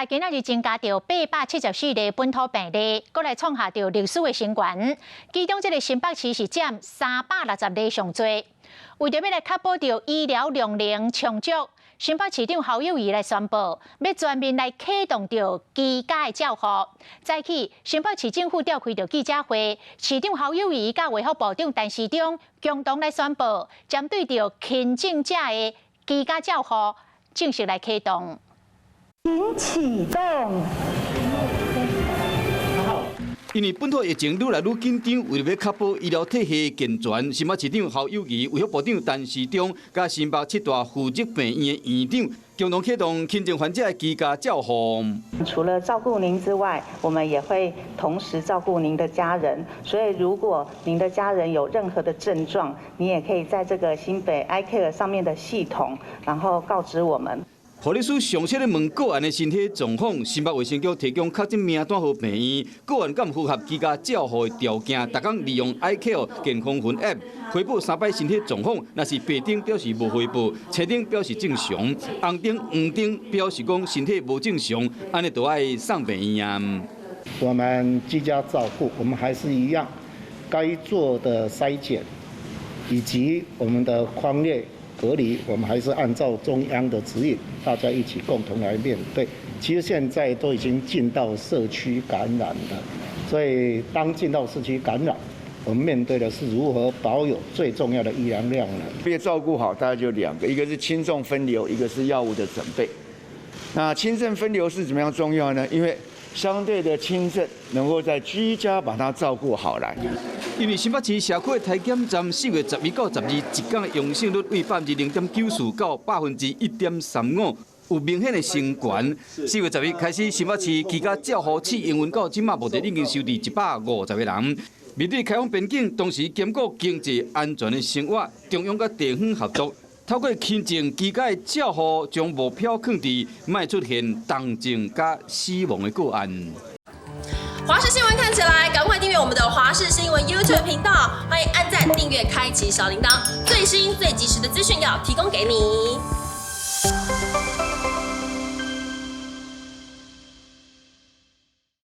今仔日增加到874例本土病例，搁来创下到历史的新高。其中，这个新北市是占360例上多。为着要来确保到医疗量能充足，新北市长侯友宜来宣布，要全面来启动到居家的照护。早起，新北市政府召开到记者会，市长侯友宜甲卫福部长陈时中共同来宣布，针对到轻症者的居家照护正式来启动。请启动。因为本土疫情愈来愈紧张，为了要确保医疗体系健全，新北市长侯友宜、卫福部长陈时中，甲新北7大负责病院的院长共同启动轻症患者的居家照护。除了照顾您之外，我们也会同时照顾您的家人。所以，如果您的家人有任何的症状，你也可以在这个新北 iCare 上面的系统，然后告知我们。护理师详细的问个案的身体状况，新北卫生局提供确诊名单给病院，个案敢符合居家照护的条件，逐工利用 iCare 健康云 App 回报3摆身体状况，若是白灯表示无回报，青灯表示正常，红灯、黄灯表示讲身体无正常，安尼就要送病院。我们居家照顾，我们还是一样，该做的筛检以及我们的匡列隔离，我们还是按照中央的指引，大家一起共同来面对。其实现在都已经进到社区感染了，所以当进到社区感染，我们面对的是如何保有最重要的医疗量呢？别照顾好，大概就2个，一个是轻重分流，一个是药物的准备。那轻症分流是怎么样重要呢？因为相对的轻症能够在居家把它照顾好来。因为新北市社区体检站4月11到12一天的阳性率为0.94%到1.35%，有明显的升悬。4月11开始，新北市居家照护器营运到即马目前已经收治150个人。面对开放边境，同时兼顾经济安全的生活，中央甲地方合作，透过轻症居家的照护，将目标放伫卖出现重症加死亡的个案。华视新闻看起来，赶快订阅我们的华视新闻 YouTube 频道，欢迎按赞、订阅、开启小铃铛，最新最及时的资讯要提供给你。